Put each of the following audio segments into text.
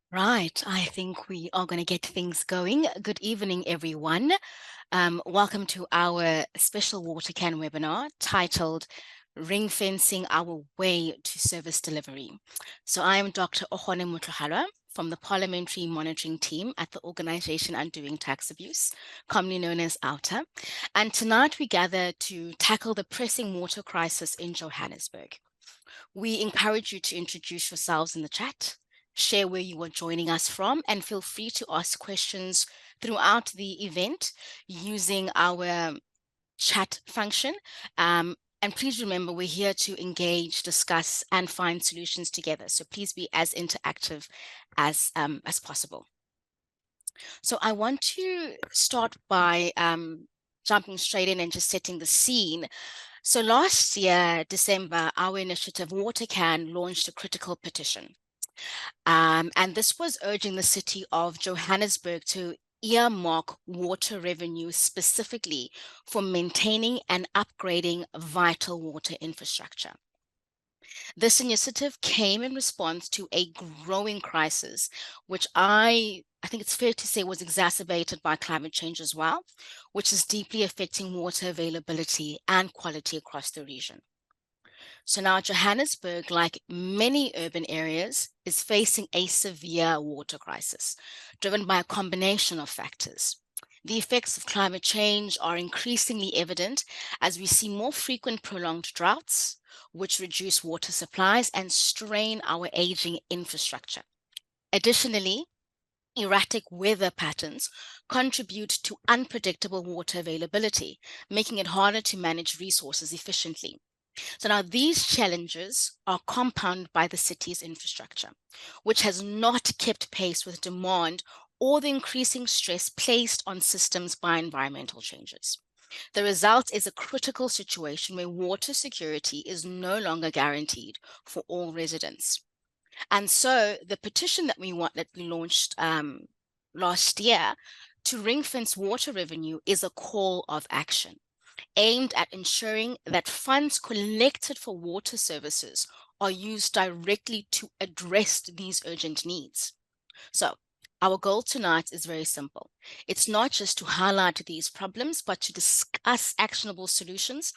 Right, I think we are going to get things going. Good evening, everyone. Welcome to our special water can webinar titled Ringfencing Our Way to Service Delivery. So I am Dr. Ohone Mutlohara from the Parliamentary Monitoring Team at the Organization Undoing Tax Abuse, commonly known as OUTA. And tonight we gather to tackle the pressing water crisis in Johannesburg. We encourage you to introduce yourselves in the chat, share where you are joining us from, and feel free to ask questions throughout the event using our chat function. And please remember, we're here to engage, discuss, and find solutions together. So please be as interactive as possible. So I want to start by jumping straight in and just setting the scene. So last year, December, our initiative WaterCan launched a critical petition. And this was urging the city of Johannesburg to earmark water revenue specifically for maintaining and upgrading vital water infrastructure. This initiative came in response to a growing crisis, which I think it's fair to say was exacerbated by climate change as well, which is deeply affecting water availability and quality across the region. So now Johannesburg, like many urban areas, is facing a severe water crisis, driven by a combination of factors. The effects of climate change are increasingly evident as we see more frequent prolonged droughts, which reduce water supplies and strain our aging infrastructure. Additionally, erratic weather patterns contribute to unpredictable water availability, making it harder to manage resources efficiently. So now these challenges are compounded by the city's infrastructure, which has not kept pace with demand or the increasing stress placed on systems by environmental changes. The result is a critical situation where water security is no longer guaranteed for all residents. And so the petition that we launched last year to ring fence water revenue is a call of action aimed at ensuring that funds collected for water services are used directly to address these urgent needs. So, our goal tonight is very simple. It's not just to highlight these problems, but to discuss actionable solutions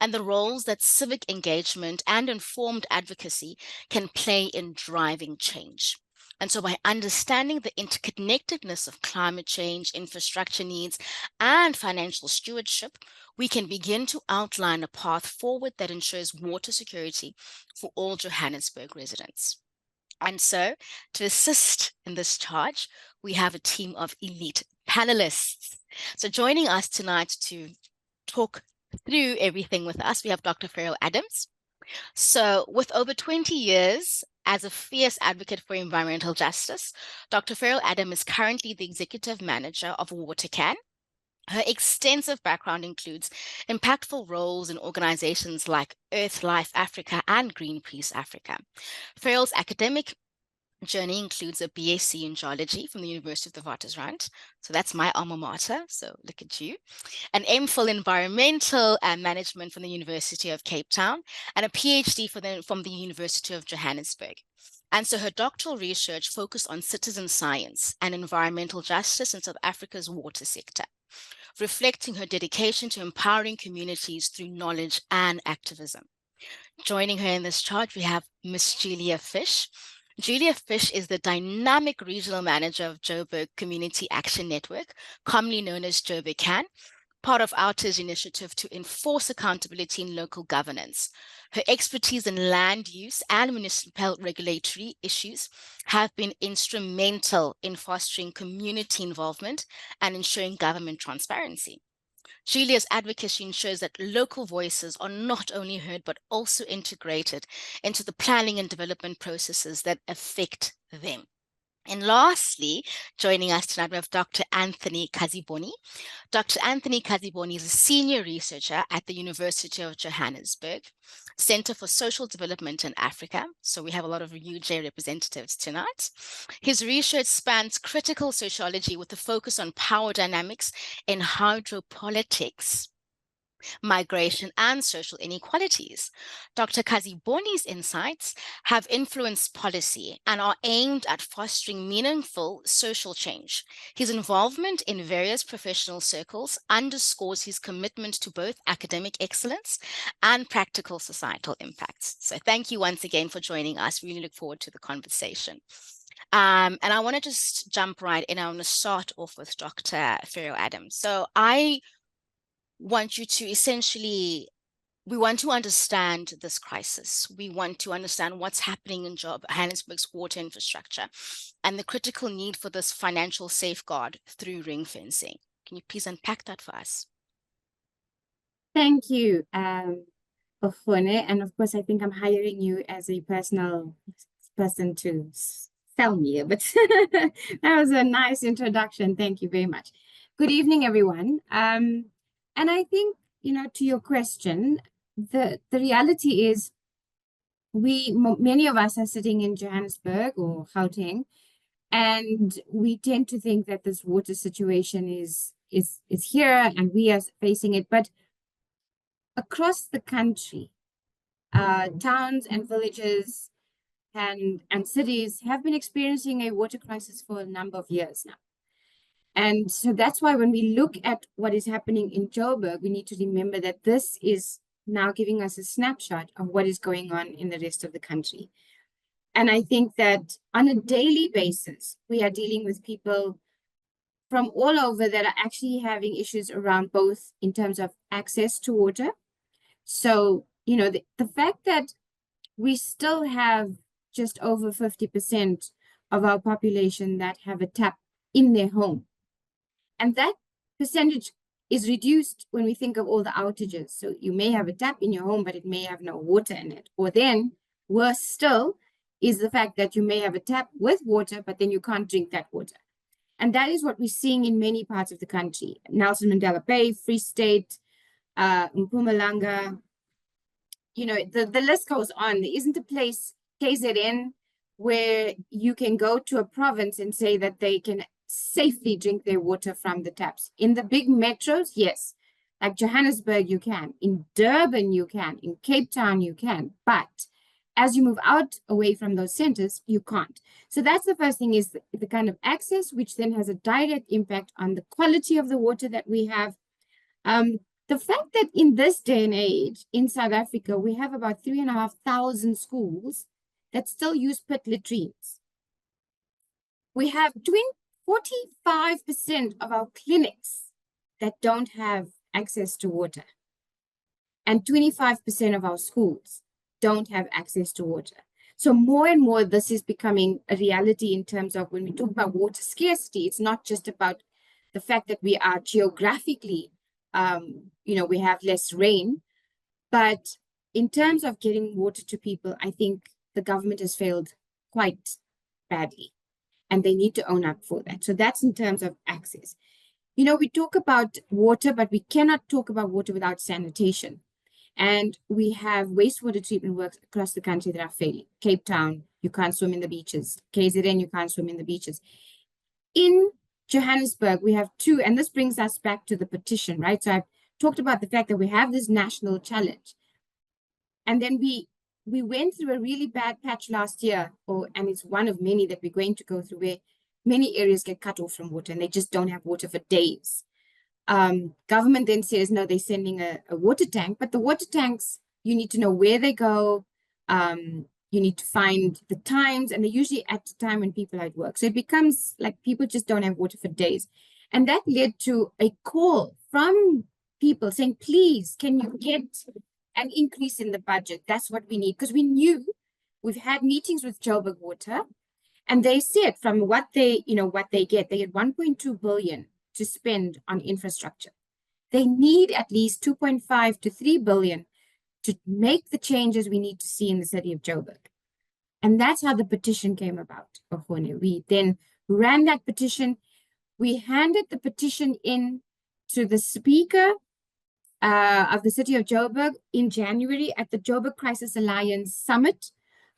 and the roles that civic engagement and informed advocacy can play in driving change. And so, by understanding the interconnectedness of climate change, infrastructure needs, and financial stewardship, we can begin to outline a path forward that ensures water security for all Johannesburg residents. And so, to assist in this charge, we have a team of elite panelists. So, joining us tonight to talk through everything with us, we have Dr. Farrell Adams. So, with over 20 years as a fierce advocate for environmental justice, Dr. Farrell Adams is currently the executive manager of WaterCan. Her extensive background includes impactful roles in organizations like Earth Life Africa and Greenpeace Africa. Farrell's academic journey includes a BSc in geology from the University of the Witwatersrand. So that's my alma mater. So look at you. An MPhil in environmental management from the University of Cape Town, and a PhD from the University of Johannesburg. And so her doctoral research focused on citizen science and environmental justice in South Africa's water sector, reflecting her dedication to empowering communities through knowledge and activism. Joining her in this charge, we have Miss Julia Fish. Julia Fish is the dynamic regional manager of Joburg Community Action Network, commonly known as Joburg Can, part of OUTA's initiative to enforce accountability in local governance. Her expertise in land use and municipal regulatory issues have been instrumental in fostering community involvement and ensuring government transparency. Julia's advocacy ensures that local voices are not only heard, but also integrated into the planning and development processes that affect them. And lastly, joining us tonight, we have Dr. Anthony Kaziboni. Dr. Anthony Kaziboni is a senior researcher at the University of Johannesburg, Center for Social Development in Africa. So we have a lot of UJ representatives tonight. His research spans critical sociology with a focus on power dynamics in hydropolitics. migration, and social inequalities. Dr. Kaziboni's insights have influenced policy and are aimed at fostering meaningful social change. His involvement in various professional circles underscores his commitment to both academic excellence and practical societal impacts. So thank you once again for joining us. Really look forward to the conversation. And I want to just jump right in. I want to start off with Dr. Ferro Adams. So I want you to essentially, we want to understand this crisis. We want to understand what's happening in Johannesburg's water infrastructure and the critical need for this financial safeguard through ring fencing. Can you please unpack that for us? Thank you, Ofone. And of course, I think I'm hiring you as a personal person to sell me, but that was a nice introduction. Thank you very much. Good evening, everyone. And I think, to your question, the reality is many of us are sitting in Johannesburg or Gauteng, and we tend to think that this water situation is here and we are facing it. But across the country, towns and villages and cities have been experiencing a water crisis for a number of years now. And so that's why when we look at what is happening in Joburg, we need to remember that this is now giving us a snapshot of what is going on in the rest of the country. And I think that on a daily basis, we are dealing with people from all over that are actually having issues around both in terms of access to water. So, the fact that we still have just over 50% of our population that have a tap in their home. And that percentage is reduced when we think of all the outages. So you may have a tap in your home, but it may have no water in it. Or then, worse still, is the fact that you may have a tap with water, but then you can't drink that water. And that is what we're seeing in many parts of the country. Nelson Mandela Bay, Free State, Mpumalanga, the list goes on. There isn't a place, KZN, where you can go to a province and say that they can safely drink their water from the taps. In the big metros, yes. Like Johannesburg, you can. In Durban, you can. In Cape Town, you can. But as you move out away from those centers, you can't. So that's the first thing, is the kind of access, which then has a direct impact on the quality of the water that we have. The fact that in this day and age in South Africa, we have about 3,500 schools that still use pit latrines. We have 45% of our clinics that don't have access to water. And 25% of our schools don't have access to water. So more and more, this is becoming a reality in terms of when we talk about water scarcity, it's not just about the fact that we are geographically we have less rain, but in terms of getting water to people, I think the government has failed quite badly, and they need to own up for that. So that's in terms of access. We talk about water, but we cannot talk about water without sanitation. And we have wastewater treatment works across the country that are failing. Cape Town, you can't swim in the beaches. KZN, you can't swim in the beaches. In Johannesburg, we have two, and this brings us back to the petition, right? So I've talked about the fact that we have this national challenge. And then we went through a really bad patch last year, and it's one of many that we're going to go through, where many areas get cut off from water and they just don't have water for days. Government then says, no, they're sending a water tank, but the water tanks, you need to know where they go. You need to find the times, and they're usually at the time when people are at work. So it becomes like people just don't have water for days. And that led to a call from people saying, please, can you get an increase in the budget? That's what we need. Because we knew, we've had meetings with Joburg Water, and they said from what they get, they had 1.2 billion to spend on infrastructure. They need at least 2.5 to 3 billion to make the changes we need to see in the city of Joburg. And that's how the petition came about. We then ran that petition. We handed the petition in to the speaker of the city of Joburg in January at the Joburg Crisis Alliance Summit,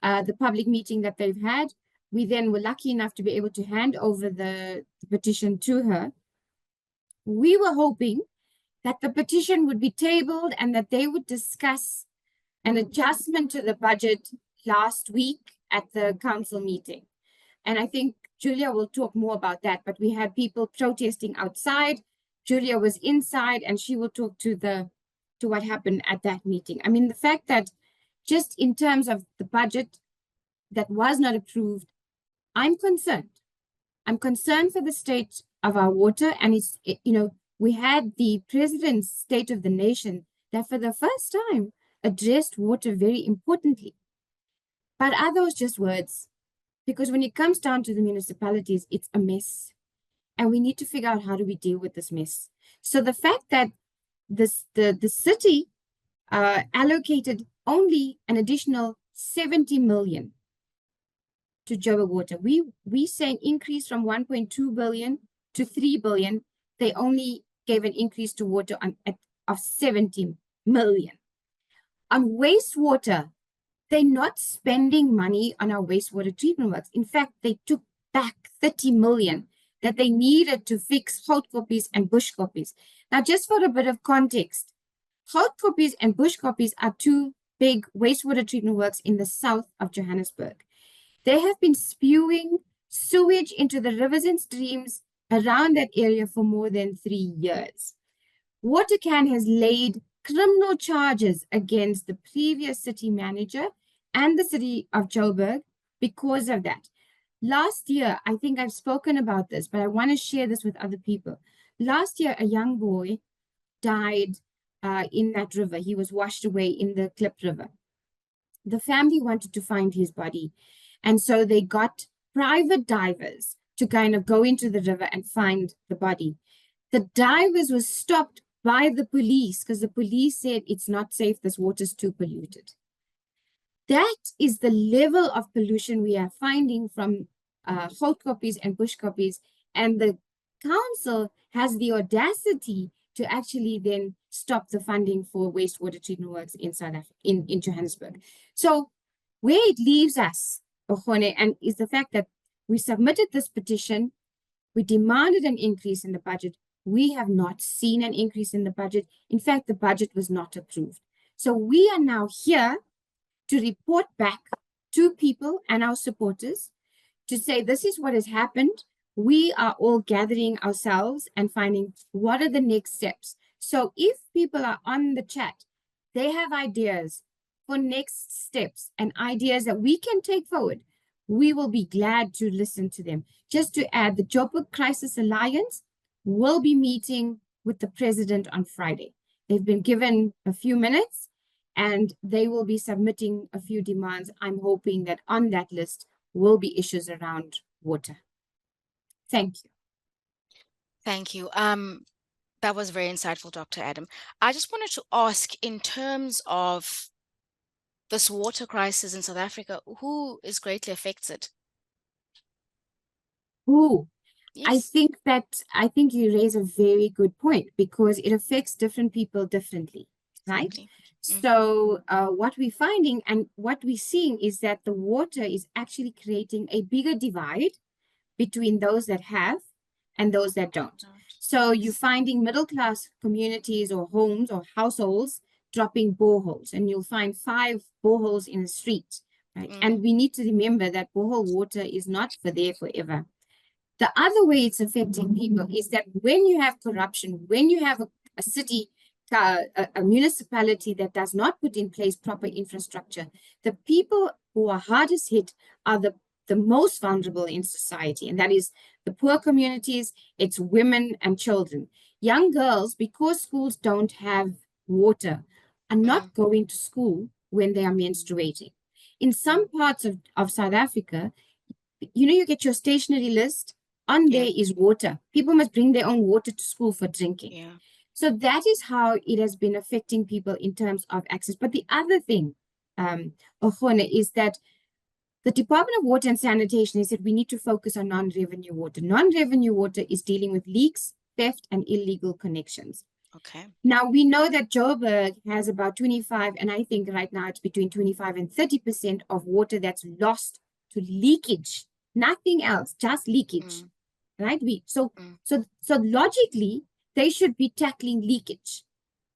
the public meeting that they've had. We then were lucky enough to be able to hand over the petition to her. We were hoping that the petition would be tabled and that they would discuss an adjustment to the budget last week at the council meeting. And I think Julia will talk more about that, but we had people protesting outside. Julia was inside and she will talk to what happened at that meeting. I mean, the fact that just in terms of the budget that was not approved, I'm concerned. I'm concerned for the state of our water. And we had the president's State of the Nation that for the first time addressed water very importantly. But are those just words? Because when it comes down to the municipalities, it's a mess. And we need to figure out how do we deal with this mess. So the fact that the city allocated only an additional 70 million to Joburg Water. We say an increase from 1.2 billion to 3 billion. They only gave an increase to water of 70 million. On wastewater, they're not spending money on our wastewater treatment works. In fact, they took back 30 million that they needed to fix Houtkoppies and Bushkoppies. Now, just for a bit of context, Houtkoppies and Bushkoppies are two big wastewater treatment works in the south of Johannesburg. They have been spewing sewage into the rivers and streams around that area for more than 3 years. Watercan has laid criminal charges against the previous city manager and the city of Joburg because of that. Last year, I think I've spoken about this, but I want to share this with other people. Last year, a young boy died in that river. He was washed away in the Klip River. The family wanted to find his body. And so they got private divers to kind of go into the river and find the body. The divers were stopped by the police because the police said it's not safe, this water's too polluted. That is the level of pollution we are finding from Houtkoppies and Bushkoppies, and the council has the audacity to actually then stop the funding for wastewater treatment works in South Africa, in Johannesburg. So where it leaves us, Okhone, and is the fact that we submitted this petition, we demanded an increase in the budget. We have not seen an increase in the budget. In fact, the budget was not approved. So we are now here to report back to people and our supporters to say this is what has happened. We are all gathering ourselves and finding what are the next steps. So if people are on the chat, they have ideas for next steps and ideas that we can take forward, we will be glad to listen to them. Just to add, the Joburg Crisis Alliance will be meeting with the president on Friday. They've been given a few minutes and they will be submitting a few demands. I'm hoping that on that list will be issues around water. Thank you. Thank you. That was very insightful, Dr. Adam. I just wanted to ask, in terms of this water crisis in South Africa, who is greatly affected? Ooh, Yes. I think you raise a very good point because it affects different people differently, right? Exactly. So what we're finding and what we're seeing is that the water is actually creating a bigger divide between those that have and those that don't. So you're finding middle-class communities or homes or households dropping boreholes, and you'll find 5 boreholes in a street, right? And we need to remember that borehole water is not for there forever. The other way it's affecting people is that when you have corruption, when you have a city, a municipality that does not put in place proper infrastructure, the people who are hardest hit are the most vulnerable in society, and that is the poor communities, it's women and children. Young girls, because schools don't have water, are not going to school when they are menstruating. In some parts of South Africa, you get your stationery list, on there is water. People must bring their own water to school for drinking. Yeah. So that is how it has been affecting people in terms of access. But the other thing, Okhone, is that the Department of Water and Sanitation is that we need to focus on non-revenue water. Non-revenue water is dealing with leaks, theft, and illegal connections. Okay. Now, we know that Joburg has about 25, and I think right now it's between 25 and 30% of water that's lost to leakage. Nothing else, just leakage, right? So logically, they should be tackling leakage.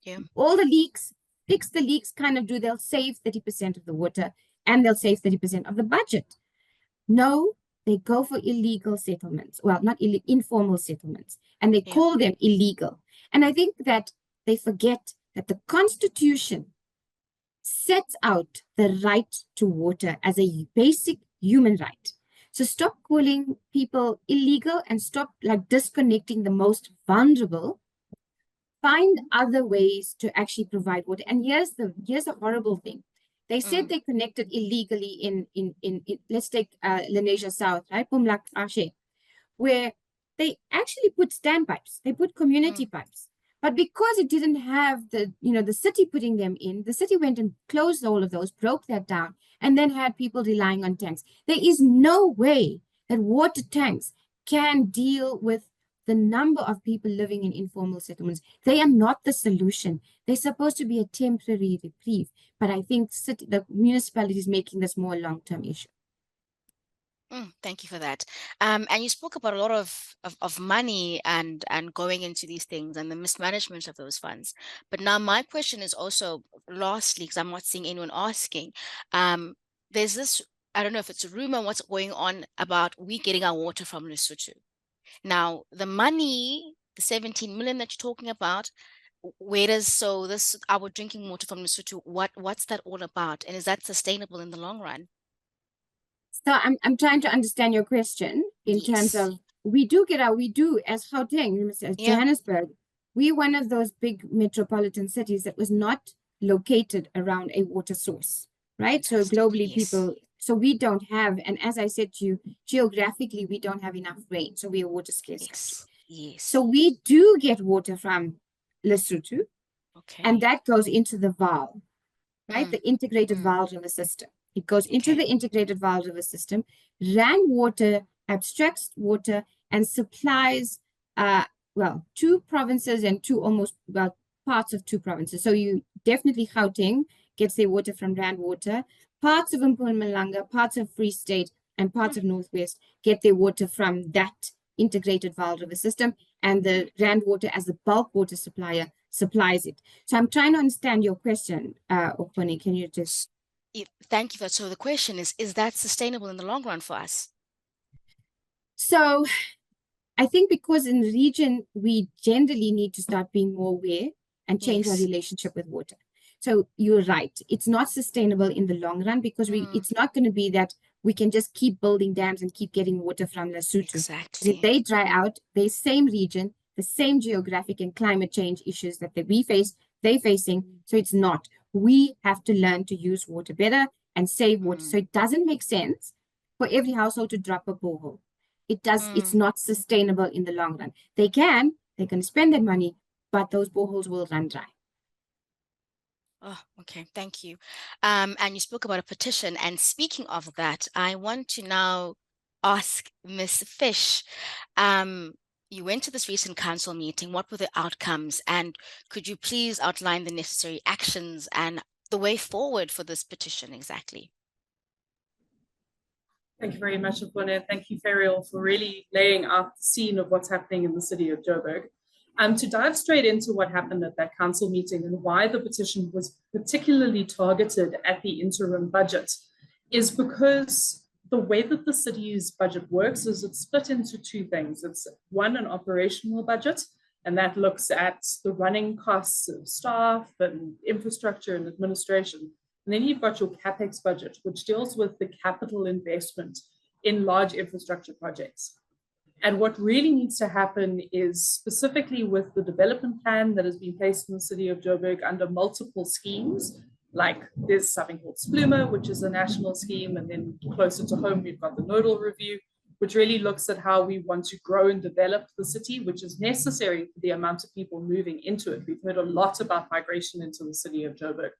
Yeah. All the leaks, fix the leaks, they'll save 30% of the water and they'll save 30% of the budget. No, they go for illegal settlements. Well, not informal settlements, and they Yeah. call them illegal. And I think that they forget that the Constitution sets out the right to water as a basic human right. So stop calling people illegal and stop disconnecting the most vulnerable. Find other ways to actually provide water. And here's the horrible thing. They said they connected illegally in let's take Lenasia South, right? Pumlak Ashe, where they actually put standpipes, they put community pipes. But because it didn't have the city putting them in, the city went and closed all of those, broke that down, and then had people relying on tanks. There is no way that water tanks can deal with the number of people living in informal settlements. They are not the solution. They're supposed to be a temporary reprieve. But I think the municipality is making this more a long-term issue. Thank you for that. And you spoke about a lot of money and going into these things and the mismanagement of those funds. But now my question is also, lastly, because I'm not seeing anyone asking, there's this, I don't know if it's a rumor, what's going on about we getting our water from Lesotho. Now, the money, the 17 million that you're talking about, where does our drinking water from Lesotho, what's that all about? And is that sustainable in the long run? So I'm trying to understand your question in terms of we do as Gauteng, as Johannesburg, we're one of those big metropolitan cities that was not located around a water source, right? Fantastic. So globally so we don't have, and as I said to you, geographically, we don't have enough rain. So we are water scarce country. Yes. So we do get water from Lesotho, okay, and that goes into the Vaal, right? The integrated Vaal river system. It goes into the integrated Vaal river system. Rand Water abstracts water and supplies, two provinces and parts of two provinces. So you definitely Gauteng gets their water from Rand Water. Parts of Mpumalanga, parts of Free State, and parts of Northwest get their water from that integrated Vaal river system, and the Rand Water, as the bulk water supplier, supplies it. So I'm trying to understand your question, Okone. Can you just... Thank you for that. So the question is that sustainable in the long run for us? So I think because in the region, we generally need to start being more aware and change our relationship with water. So you're right. It's not sustainable in the long run because it's not going to be that we can just keep building dams and keep getting water from Lesotho. Exactly. If they dry out, the same region, the same geographic and climate change issues that we face, they're facing. So it's not. We have to learn to use water better and save water. So it doesn't make sense for every household to drop a borehole. It's not sustainable in the long run. They're going to spend their money, but those boreholes will run dry. Oh, okay. Thank you. And you spoke about a petition. And speaking of that, I want to now ask Ms. Fish. You went to this recent council meeting. What were the outcomes? And could you please outline the necessary actions and the way forward for this petition exactly? Thank you very much, Afone. Thank you, Ferial, for really laying out the scene of what's happening in the city of Joburg. To dive straight into what happened at that council meeting and why the petition was particularly targeted at the interim budget is because the way that the city's budget works is it's split into two things. It's one, an operational budget, and that looks at the running costs of staff and infrastructure and administration. And then you've got your CapEx budget, which deals with the capital investment in large infrastructure projects. And what really needs to happen is specifically with the development plan that has been placed in the city of Joburg under multiple schemes, like there's something called SPLUMA, which is a national scheme, and then closer to home, we've got the nodal review, which really looks at how we want to grow and develop the city, which is necessary for the amount of people moving into it. We've heard a lot about migration into the city of Joburg.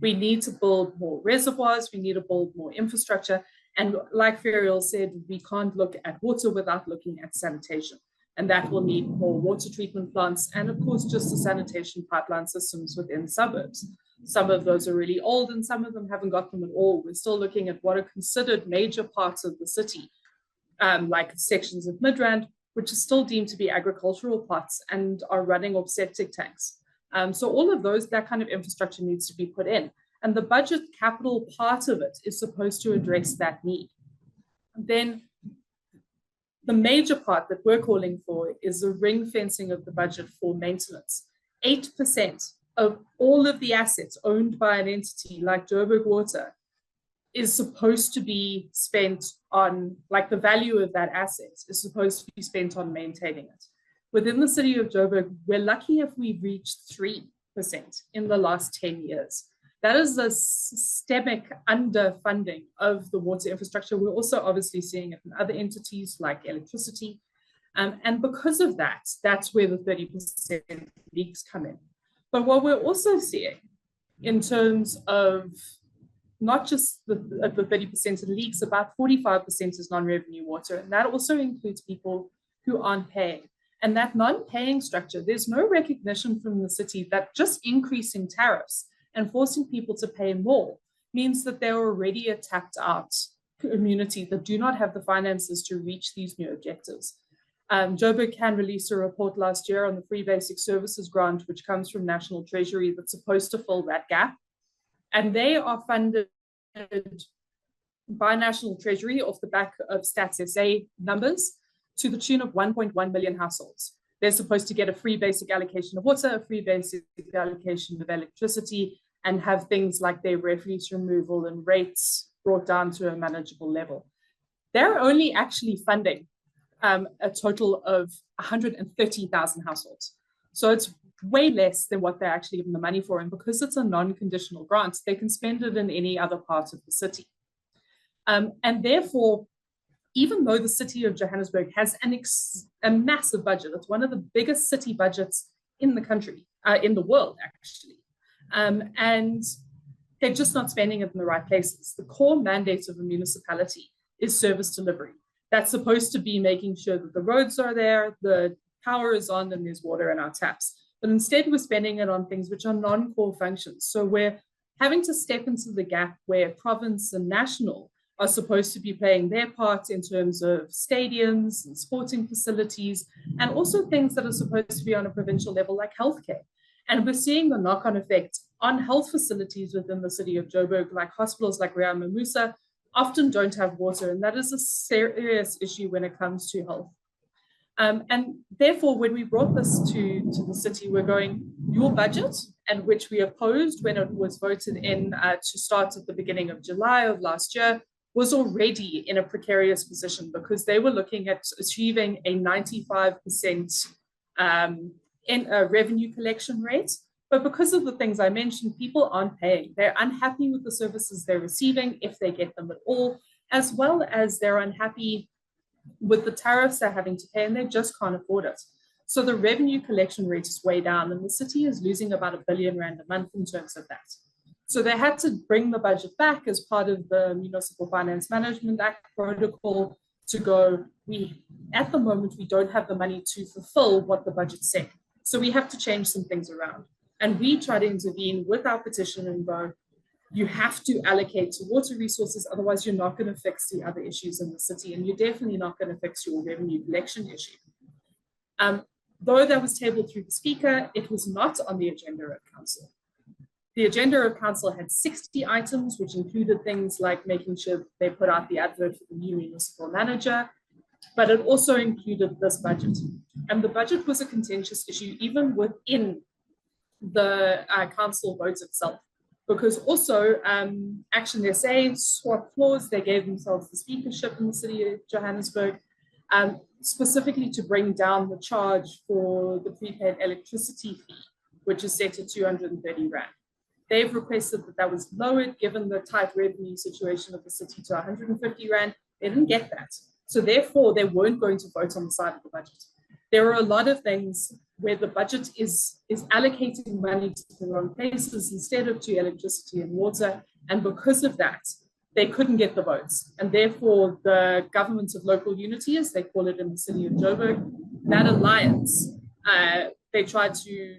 We need to build more reservoirs, we need to build more infrastructure, and like Ferial said, we can't look at water without looking at sanitation. And that will need more water treatment plants and of course just the sanitation pipeline systems within suburbs. Some of those are really old and some of them haven't got them at all. We're still looking at what are considered major parts of the city, like sections of Midrand, which is still deemed to be agricultural plots and are running off septic tanks. So all of that kind of infrastructure needs to be put in. And the budget capital part of it is supposed to address that need. Then the major part that we're calling for is the ring fencing of the budget for maintenance. 8% of all of the assets owned by an entity like Joburg Water is supposed to be spent on, like the value of that asset is supposed to be spent on maintaining it. Within the city of Joburg, we're lucky if we've reached 3% in the last 10 years. That is a systemic underfunding of the water infrastructure. We're also obviously seeing it in other entities like electricity. And because of that, that's where the 30% leaks come in. But what we're also seeing in terms of not just the 30% of leaks, about 45% is non-revenue water. And that also includes people who aren't paying. And that non-paying structure, there's no recognition from the city that just increasing tariffs and forcing people to pay more means that they're already a tapped out community that do not have the finances to reach these new objectives. Joburg Can released a report last year on the Free Basic Services grant, which comes from National Treasury, that's supposed to fill that gap. And they are funded by National Treasury off the back of Stats SA numbers to the tune of 1.1 million households. They're supposed to get a free basic allocation of water, a free basic allocation of electricity, and have things like their refuse removal and rates brought down to a manageable level. They're only actually funding a total of 130,000 households. So it's way less than what they're actually given the money for. And because it's a non-conditional grant, they can spend it in any other part of the city. And therefore, even though the city of Johannesburg has a massive budget, it's one of the biggest city budgets in the country, in the world, actually. And they're just not spending it in the right places. The core mandate of a municipality is service delivery. That's supposed to be making sure that the roads are there, the power is on, and there's water in our taps. But instead, we're spending it on things which are non-core functions. So we're having to step into the gap where province and national are supposed to be playing their part in terms of stadiums and sporting facilities, and also things that are supposed to be on a provincial level like healthcare. And we're seeing the knock-on effect on health facilities within the city of Joburg, like hospitals like Rea Mamusa, often don't have water, and that is a serious issue when it comes to health. And therefore, when we brought this to the city, we're going, your budget, and which we opposed when it was voted in to start at the beginning of July of last year, was already in a precarious position because they were looking at achieving a 95% in a revenue collection rate. But because of the things I mentioned, people aren't paying. They're unhappy with the services they're receiving, if they get them at all, as well as they're unhappy with the tariffs they're having to pay, and they just can't afford it. So the revenue collection rate is way down, and the city is losing about R1 billion a month in terms of that. So they had to bring the budget back as part of the Municipal Finance Management Act protocol to go, at the moment, we don't have the money to fulfill what the budget said. So we have to change some things around. And we try to intervene with our petition and go, you have to allocate to water resources, otherwise you're not going to fix the other issues in the city, and you're definitely not going to fix your revenue collection issue. Though that was tabled through the speaker, it was not on the agenda of council. The agenda of council had 60 items, which included things like making sure they put out the advert for the new municipal manager, but it also included this budget. And the budget was a contentious issue even within the council vote itself, because also Action SA swapped floors. They gave themselves the speakership in the city of Johannesburg, specifically to bring down the charge for the prepaid electricity fee, which is set at 230 Rand. They've requested that that was lowered, given the tight revenue situation of the city, to 150 Rand. They didn't get that. So therefore, they weren't going to vote on the side of the budget. There are a lot of things where the budget is allocating money to the wrong places instead of to electricity and water. And because of that, they couldn't get the votes. And therefore, the government of local unity, as they call it in the city of Joburg, that alliance, they tried to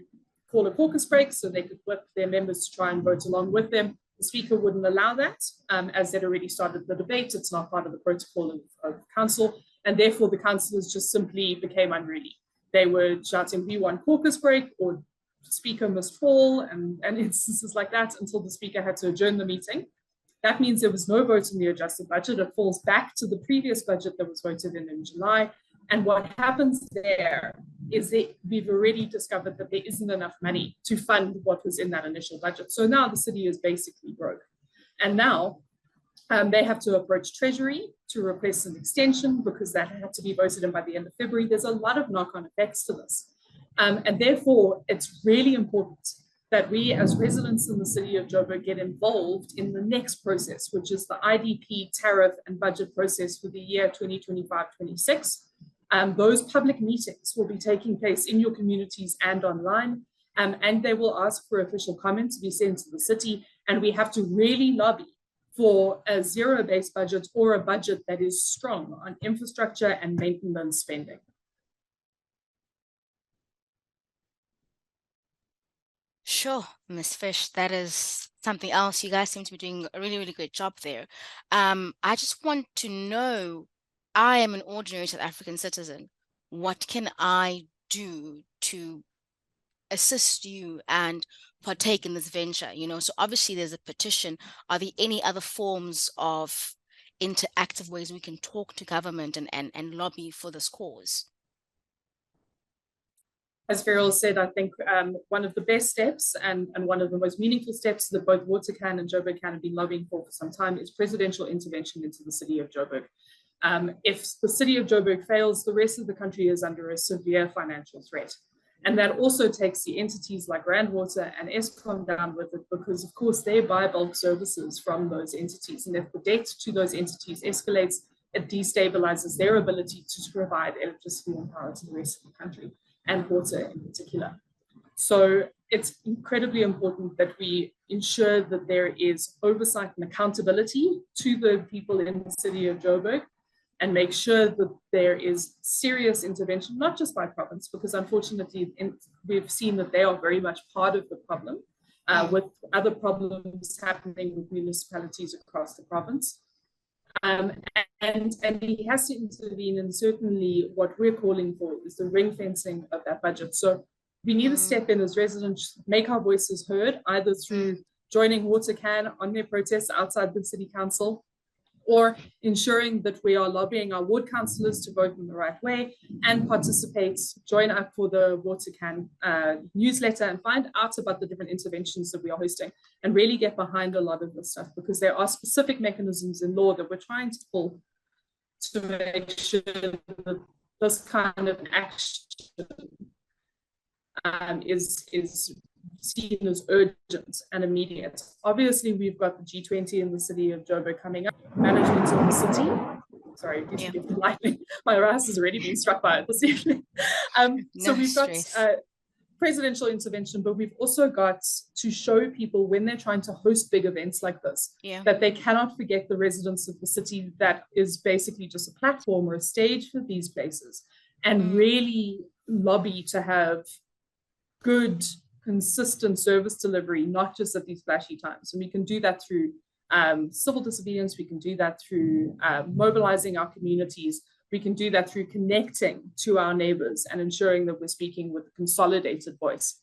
call a caucus break so they could whip their members to try and vote along with them. The speaker wouldn't allow that, as they'd already started the debate. It's not part of the protocol of council. And therefore, the councillors just simply became unruly. They were shouting, "We want caucus break," or "Speaker must fall," and instances like that, until the Speaker had to adjourn the meeting. That means there was no vote in the adjusted budget. It falls back to the previous budget that was voted in July. And what happens there is that we've already discovered that there isn't enough money to fund what was in that initial budget. So now the city is basically broke. And now they have to approach Treasury to request an extension because that had to be voted in by the end of February. There's a lot of knock-on effects to this. And therefore, it's really important that we as residents in the city of Joburg get involved in the next process, which is the IDP tariff and budget process for the year 2025-26. Those public meetings will be taking place in your communities and online, and they will ask for official comment to be sent to the city, and we have to really lobby for a zero-based budget or a budget that is strong on infrastructure and maintenance spending. Sure, Ms. Fish, that is something else. You guys seem to be doing a really, really great job there. I just want to know, I am an ordinary South African citizen. What can I do to assist you and partake in this venture? You know, so obviously there's a petition. Are there any other forms of interactive ways we can talk to government and lobby for this cause? As Farrell said, I think one of the best steps and one of the most meaningful steps that both WaterCan and Joburg Can have been lobbying for some time is presidential intervention into the city of Joburg. If the city of Joburg fails, the rest of the country is under a severe financial threat. And that also takes the entities like Randwater and Eskom down with it, because of course they buy bulk services from those entities. And if the debt to those entities escalates, it destabilizes their ability to provide electricity and power to the rest of the country, and water in particular. So it's incredibly important that we ensure that there is oversight and accountability to the people in the city of Joburg, and make sure that there is serious intervention, not just by province, because unfortunately we've seen that they are very much part of the problem, with other problems happening with municipalities across the province. And he has to intervene, and certainly what we're calling for is the ring fencing of that budget. So we need to step in as residents, make our voices heard, either through joining WaterCan on their protests outside the city council, or ensuring that we are lobbying our ward councillors to vote in the right way and participate, join up for the WaterCan newsletter and find out about the different interventions that we are hosting, and really get behind a lot of this stuff, because there are specific mechanisms in law that we're trying to pull to make sure that this kind of action is seen as urgent and immediate. Obviously, we've got the G20 in the city of Joburg coming up. Management of the city. Sorry, lightning. My rice has already been struck by it this evening. So we've got presidential intervention, but we've also got to show people when they're trying to host big events like this, that they cannot forget the residents of the city. That is basically just a platform or a stage for these places, and really lobby to have good, consistent service delivery, not just at these flashy times. And we can do that through civil disobedience. We can do that through mobilizing our communities. We can do that through connecting to our neighbors and ensuring that we're speaking with a consolidated voice.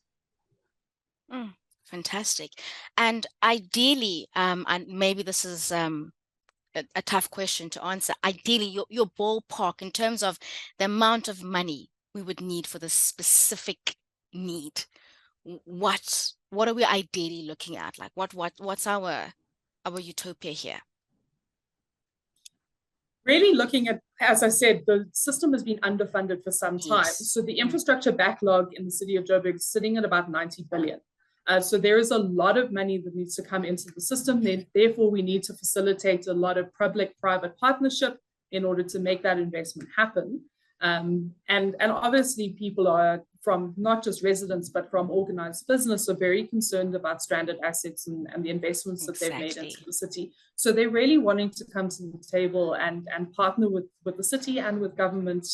Fantastic. And ideally, and maybe this is a tough question to answer, ideally your ballpark in terms of the amount of money we would need for this specific need. What are we ideally looking at? Like what's our utopia here? Really looking at, as I said, the system has been underfunded for some time. So the infrastructure backlog in the city of Joburg is sitting at about 90 billion. So there is a lot of money that needs to come into the system. Therefore, we need to facilitate a lot of public-private partnership in order to make that investment happen. And obviously people are, from not just residents, but from organized business, are very concerned about stranded assets and the investments that they've made into the city. So they're really wanting to come to the table and partner with the city and with government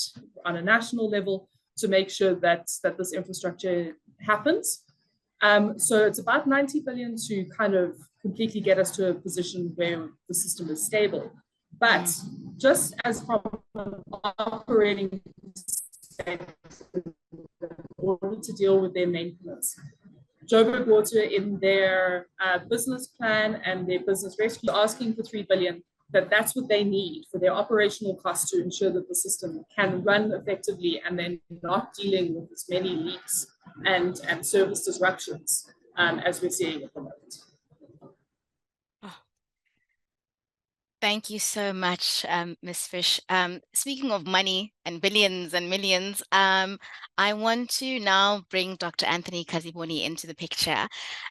on a national level to make sure that this infrastructure happens. So it's about 90 billion to kind of completely get us to a position where the system is stable. But just as from an operating perspective, in order to deal with their maintenance, Joburg Water in their business plan and their business rescue asking for 3 billion, that's what they need for their operational costs to ensure that the system can run effectively and then not dealing with as many leaks and service disruptions as we're seeing at the moment. Thank you so much, Ms. Fish. Speaking of money and billions and millions, I want to now bring Dr. Anthony Kaziboni into the picture,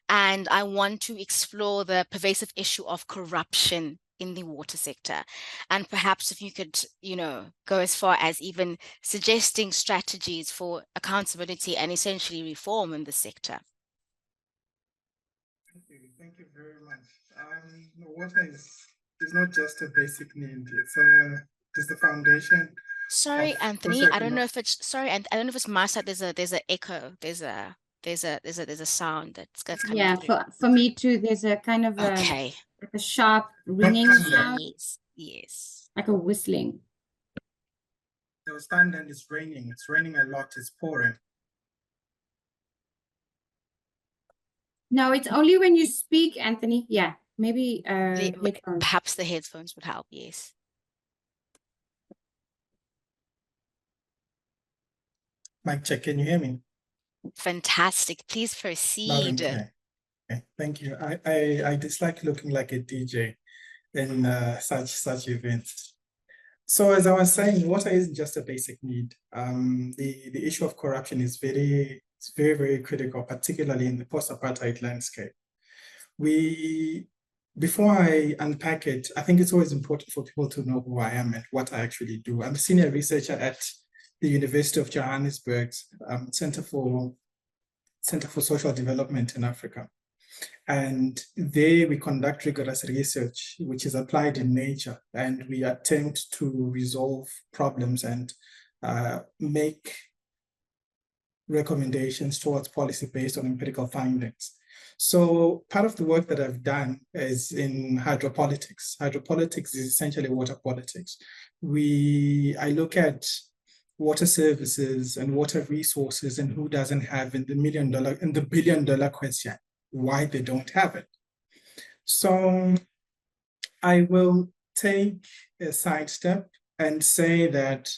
and I want to explore the pervasive issue of corruption in the water sector. And perhaps if you could, go as far as even suggesting strategies for accountability and essentially reform in the sector. Thank you very much. Water is not just a basic need, it's the foundation. Sorry, Anthony, I don't know if it's I don't know if it's my side. There's an echo. There's a sound that's coming Yeah, through. for me too, there's a kind of Okay. like a sharp ringing sound, Yes. like a whistling. The standard is raining. It's raining a lot. It's pouring. No, it's only when you speak, Anthony. Yeah, maybe headphones. Perhaps the headphones would help. Yes. Mic check. Can you hear me? Fantastic. Please proceed. Okay. Thank you. I dislike looking like a DJ in such events. So as I was saying, water isn't just a basic need. The issue of corruption is very, very critical, particularly in the post-apartheid landscape. Before I unpack it, I think it's always important for people to know who I am and what I actually do. I'm a senior researcher at the University of Johannesburg's Center for Social Development in Africa. And there we conduct rigorous research, which is applied in nature, and we attempt to resolve problems and make recommendations towards policy based on empirical findings. So part of the work that I've done is in hydropolitics. Hydropolitics is essentially water politics. I look at water services and water resources and who doesn't have in the $1 billion question, why they don't have it. So I will take a sidestep and say that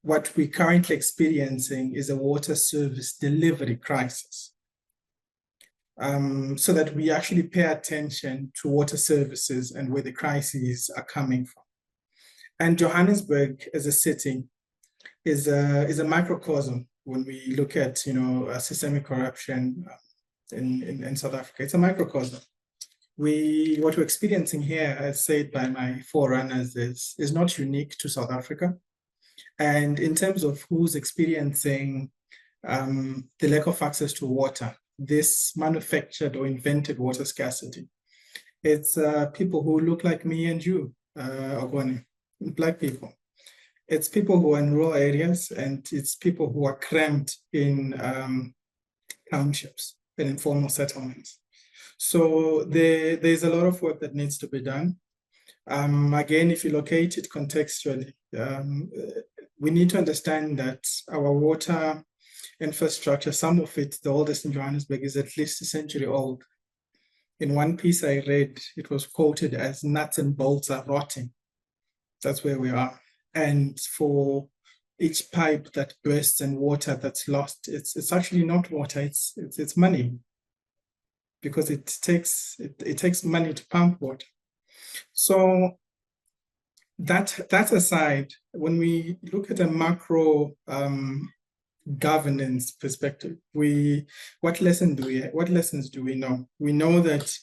what we're currently experiencing is a water service delivery crisis. So that we actually pay attention to water services and where the crises are coming from. And Johannesburg as a city is a microcosm when we look at systemic corruption in South Africa. It's a microcosm. What we're experiencing here, as said by my forerunners, is not unique to South Africa. And in terms of who's experiencing the lack of access to water, this manufactured or invented water scarcity, it's people who look like me and you, Ogoni, Black people. It's people who are in rural areas, and it's people who are crammed in townships and informal settlements. So there's a lot of work that needs to be done. Again, if you locate it contextually, we need to understand that our water infrastructure, some of it, the oldest in Johannesburg, is at least a century old. In one piece I read, it was quoted as nuts and bolts are rotting. That's where we are. And for each pipe that bursts and water that's lost, it's actually not water, it's money, because it takes money to pump water. So that aside, when we look at a macro governance perspective, what lessons do we know? We know that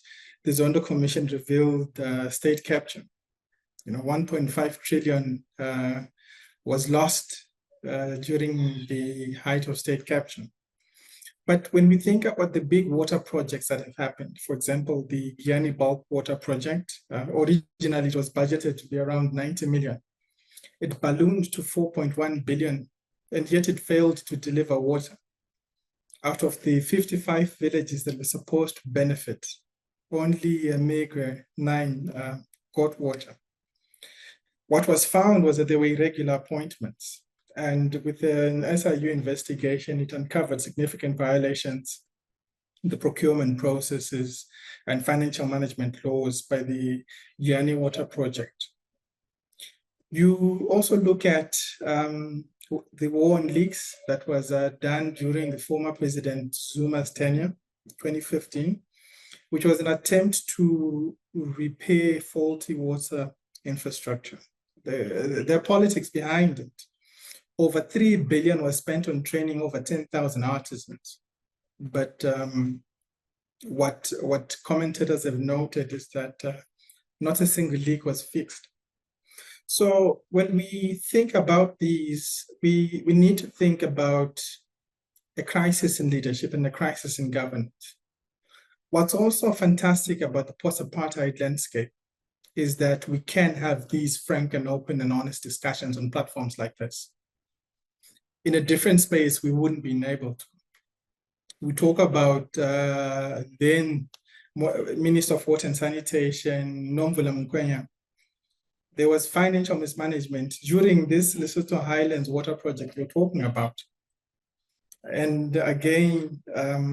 the Zondo Commission revealed state capture. 1.5 trillion was lost during the height of state capture. But when we think about the big water projects that have happened, for example, the Giyani Bulk Water Project, originally it was budgeted to be around 90 million. It ballooned to 4.1 billion, and yet it failed to deliver water. Out of the 55 villages that were supposed to benefit, only a meager 9 got water. What was found was that there were irregular appointments. And with an SIU investigation, it uncovered significant violations in the procurement processes and financial management laws by the Gianni Water Project. You also look at the war on leaks that was done during the former President Zuma's tenure, 2015, which was an attempt to repair faulty water infrastructure. There are politics behind it. Over 3 billion was spent on training over 10,000 artisans. But what commentators have noted is that not a single leak was fixed. So when we think about these, we need to think about a crisis in leadership and a crisis in governance. What's also fantastic about the post-apartheid landscape is that we can have these frank and open and honest discussions on platforms like this. In a different space, we wouldn't be able to. We talk about then Minister of Water and Sanitation, Nomvula Mukwenya. There was financial mismanagement during this Lesotho Highlands water project we're talking about. And again,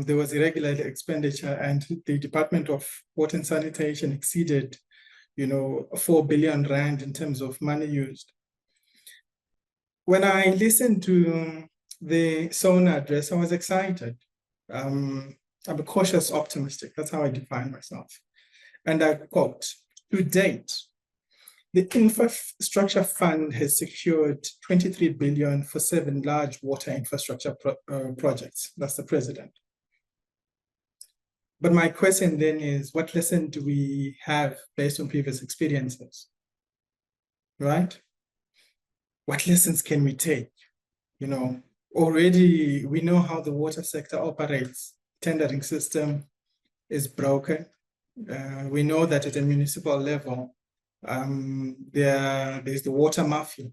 there was irregular expenditure, and the Department of Water and Sanitation exceeded, 4 billion rand in terms of money used. When I listened to the SONA address, I was excited. I'm a cautious optimistic. That's how I define myself. And I quote, to date, the infrastructure fund has secured 23 billion for 7 large water infrastructure projects. That's the president. But my question then is, what lesson do we have based on previous experiences, right? What lessons can we take? Already we know how the water sector operates. Tendering system is broken. We know that at a municipal level, there's the water mafia,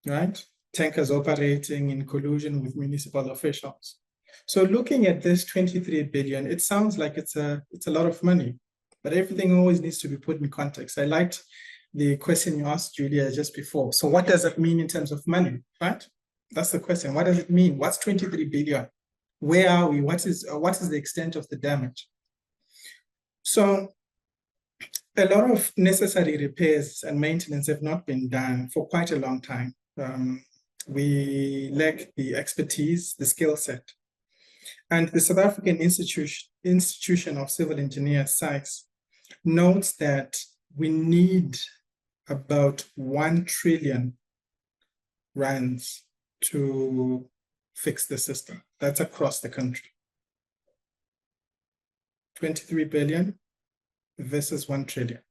right? Tankers operating in collusion with municipal officials. So looking at this 23 billion, it sounds like it's a lot of money, but everything always needs to be put in context. I liked the question you asked, Julia, just before. So what does it mean in terms of money, right? That's the question. What does it mean? What's 23 billion? Where are we? What is the extent of the damage? So a lot of necessary repairs and maintenance have not been done for quite a long time. We lack the expertise, the skill set. And the South African Institution of Civil Engineers, SAICS, notes that we need about 1 trillion rands to fix the system. That's across the country. 23 billion versus 1 trillion.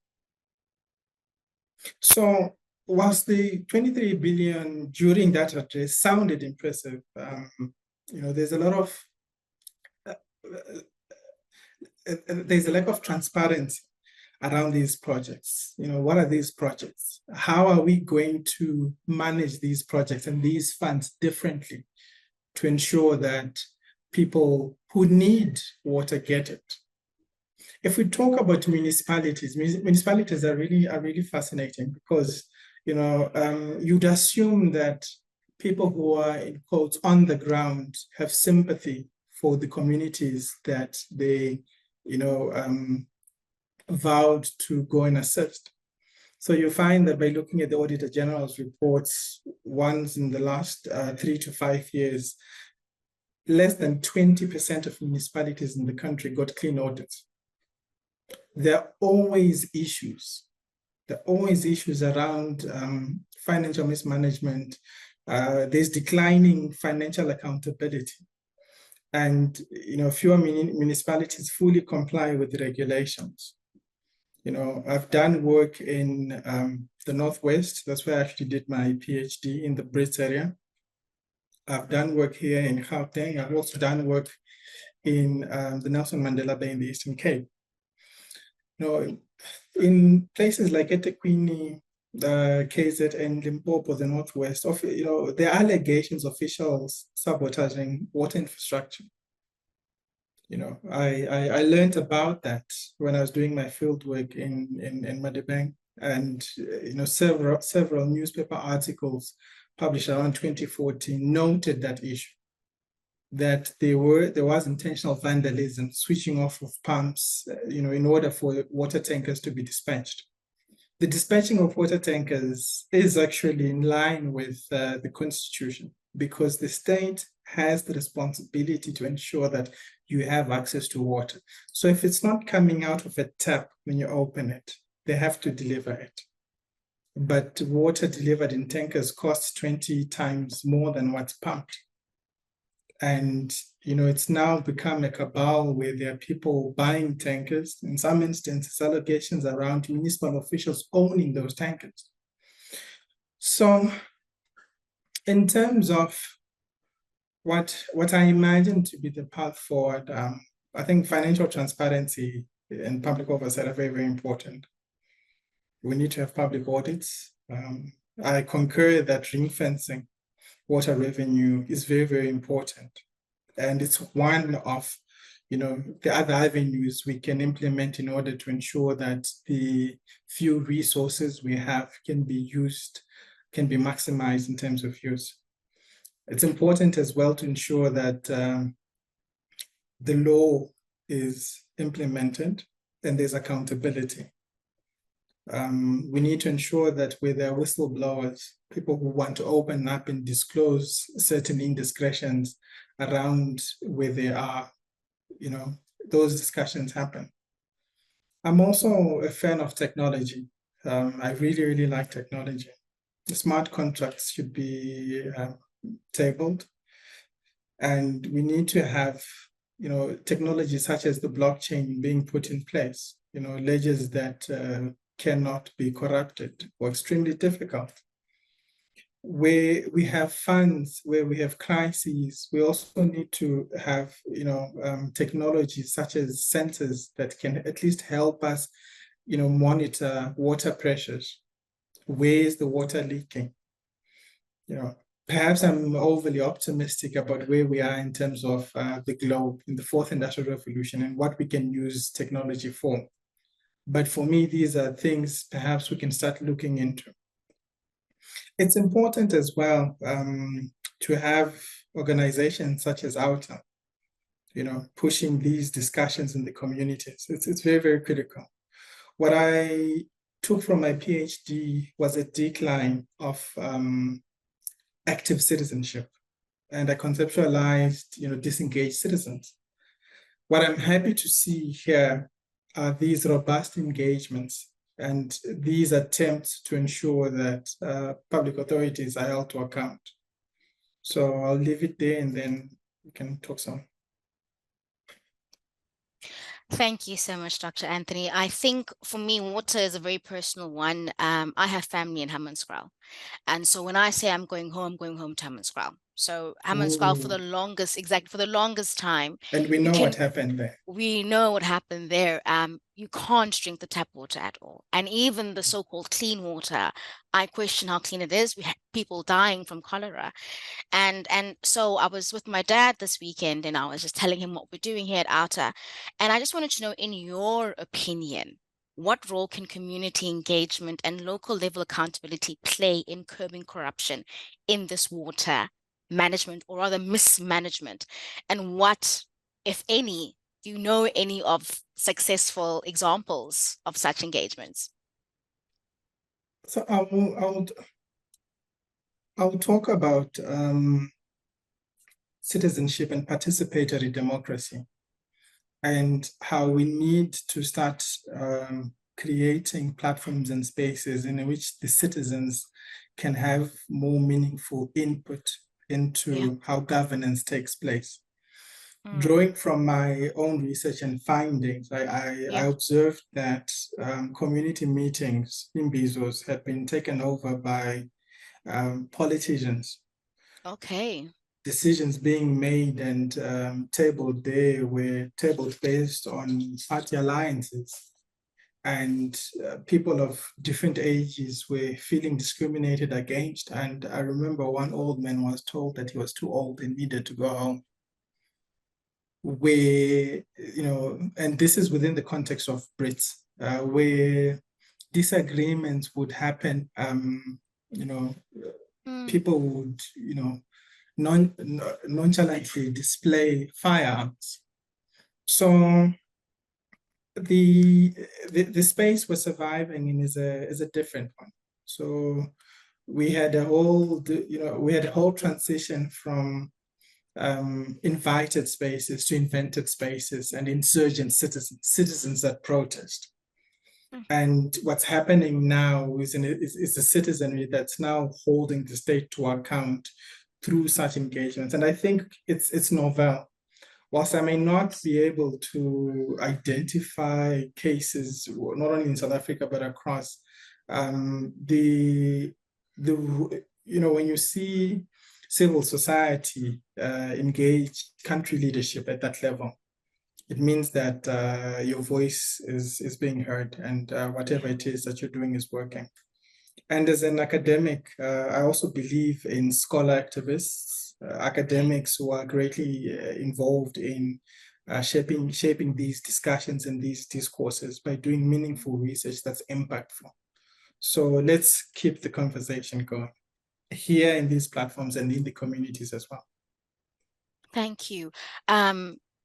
So whilst the 23 billion during that address sounded impressive, there's a lot of there's a lack of transparency around these projects. What are these projects? How are we going to manage these projects and these funds differently to ensure that people who need water get it? If we talk about municipalities are really fascinating because, you'd assume that people who are, in quotes, on the ground have sympathy for the communities that they, vowed to go and assist. So you find that by looking at the Auditor General's reports, once in the last 3 to 5 years, less than 20% of municipalities in the country got clean audits. There are always issues. There are always issues around financial mismanagement. There's declining financial accountability. And fewer municipalities fully comply with the regulations. I've done work in the Northwest. That's where I actually did my PhD, in the Brits area. I've done work here in Gauteng. I've also done work in the Nelson Mandela Bay in the Eastern Cape. In places like eThekwini, KZ, and Limpopo, the Northwest, there are allegations of officials sabotaging water infrastructure. I learned about that when I was doing my field work in Madibeng. And several newspaper articles published around 2014 noted that issue, that there was intentional vandalism, switching off of pumps, in order for water tankers to be dispatched. The dispatching of water tankers is actually in line with the Constitution, because the state has the responsibility to ensure that you have access to water. So if it's not coming out of a tap when you open it, they have to deliver it. But water delivered in tankers costs 20 times more than what's pumped. And it's now become a cabal where there are people buying tankers, in some instances, allegations around municipal officials owning those tankers. So in terms of what I imagine to be the path forward, I think financial transparency and public oversight are very, very important. We need to have public audits. I concur that ring-fencing water revenue is very, very important. And it's one of the other avenues we can implement in order to ensure that the few resources we have can be used, can be maximized in terms of use. It's important as well to ensure that the law is implemented and there's accountability. We need to ensure that where there are whistleblowers, people who want to open up and disclose certain indiscretions around where they are, those discussions happen. I'm also a fan of technology. I really, really like technology. The smart contracts should be tabled, and we need to have, technology such as the blockchain being put in place, ledgers that cannot be corrupted or extremely difficult. Where we have funds, where we have crises, we also need to have, technologies such as sensors that can at least help us, monitor water pressures. Where is the water leaking? Perhaps I'm overly optimistic about where we are in terms of the globe in the fourth industrial revolution and what we can use technology for. But for me, these are things perhaps we can start looking into. It's important as well to have organizations such as OUTA, pushing these discussions in the communities. It's very, very critical. What I took from my PhD was a decline of active citizenship, and I conceptualized, disengaged citizens. What I'm happy to see here are these robust engagements and these attempts to ensure that public authorities are held to account. So I'll leave it there and then we can talk some. Thank you so much, Dr. Anthony. I think for me, water is a very personal one. I have family in Hammanskraal. And so when I say I'm going home to Hammanskraal. So Hammanskraal for the longest time. And we know what happened there. We know what happened there. You can't drink the tap water at all. And even the so-called clean water, I question how clean it is. We had people dying from cholera. And so I was with my dad this weekend and I was just telling him what we're doing here at OUTA. And I just wanted to know, in your opinion, what role can community engagement and local level accountability play in curbing corruption in this water management, or rather mismanagement? And what, if any, do you know any of successful examples of such engagements? So I'll talk about citizenship and participatory democracy, and how we need to start creating platforms and spaces in which the citizens can have more meaningful input into how governance takes place. Drawing from my own research and findings, I observed that community meetings in Bezos had been taken over by politicians. Okay. Decisions being made and tabled there were tabled based on party alliances, and people of different ages were feeling discriminated against. And I remember one old man was told that he was too old and needed to go home. Where, and this is within the context of Brits, where disagreements would happen, you know, people would, you know, nonchalantly display firearms. So the space we're surviving in is a different one. So we had a whole, we had a whole transition from invited spaces to invented spaces and insurgent citizens that protest. And what's happening now is a citizenry that's now holding the state to account through such engagements. And I think it's novel. Whilst I may not be able to identify cases, not only in South Africa, but across, when you see civil society engage country leadership at that level, it means that your voice is being heard, and whatever it is that you're doing is working. And as an academic, I also believe in scholar activists, academics who are greatly involved in shaping these discussions and these discourses by doing meaningful research that's impactful. So let's keep the conversation going here in these platforms and in the communities as well. Thank you.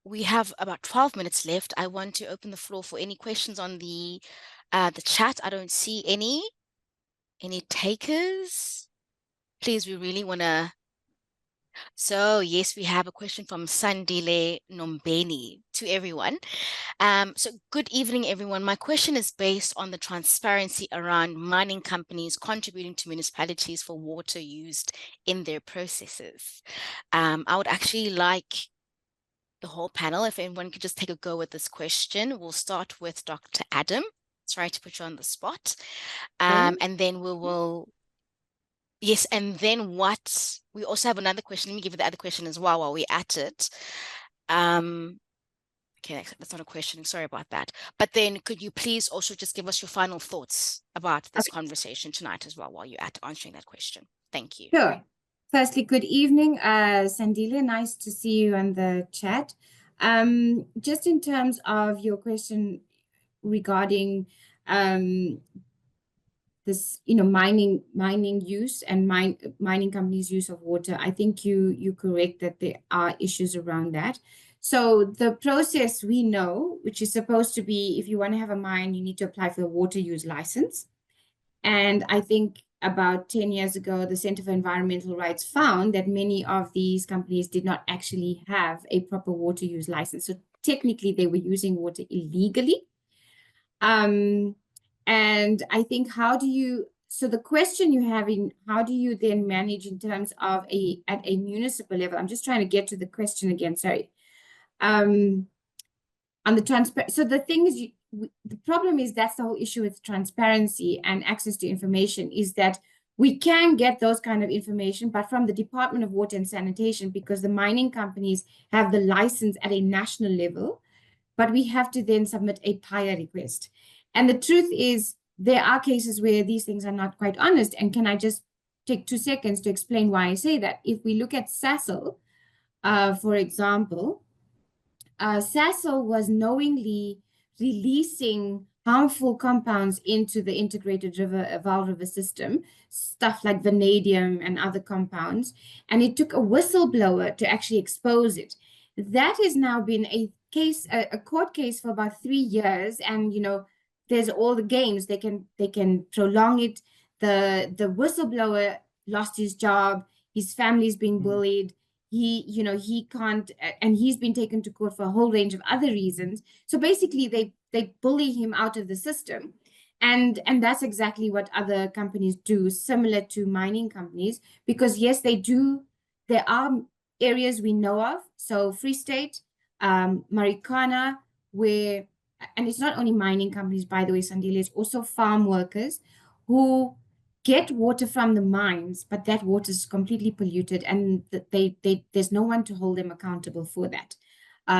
We have about 12 minutes left. I want to open the floor for any questions on the chat. I don't see any takers. Please, we really want to. So yes, we have a question from Sandile Nombeni to everyone. So good evening, everyone. My question is based on the transparency around mining companies contributing to municipalities for water used in their processes. I would actually like the whole panel, if anyone could just take a go at this question. We'll start with Dr. Adam. Sorry to put you on the spot. And then we will, yes, and then we also have another question. Let me give you the other question as well while we're at it. Okay, that's not a question, sorry about that. But then could you please also just give us your final thoughts about this conversation tonight as well while you're at answering that question. Thank you. Sure. Firstly, good evening, Sandile. Nice to see you on the chat. Just in terms of your question regarding this, mining use and mining companies' use of water, I think you're correct that there are issues around that. So the process we know, which is supposed to be, if you want to have a mine, you need to apply for a water use license. And I think about 10 years ago, the Center for Environmental Rights found that many of these companies did not actually have a proper water use license. So technically, they were using water illegally. And I think so the question you have in how do you then manage in terms of at a municipal level? I'm just trying to get to the question again, sorry. On the so the thing is, the problem is that's the whole issue with transparency and access to information is that we can get those kind of information, but from the Department of Water and Sanitation, because the mining companies have the license at a national level, but we have to then submit a PIA request. And the truth is, there are cases where these things are not quite honest. And can I just take 2 seconds to explain why I say that? If we look at Sasol, for example, Sasol was knowingly releasing harmful compounds into the integrated Vaal River system, stuff like vanadium and other compounds, and it took a whistleblower to actually expose it. That has now been a court case for about 3 years, and there's all the games. They can prolong it. The whistleblower lost his job. His family's being bullied. He can't, and he's been taken to court for a whole range of other reasons. So basically, they bully him out of the system, and that's exactly what other companies do, similar to mining companies. Because yes, they do. There are areas we know of. So Free State, Marikana, where, and it's not only mining companies, by the way, Sandile, it's also farm workers who get water from the mines, but that water is completely polluted, and there's no one to hold them accountable for that.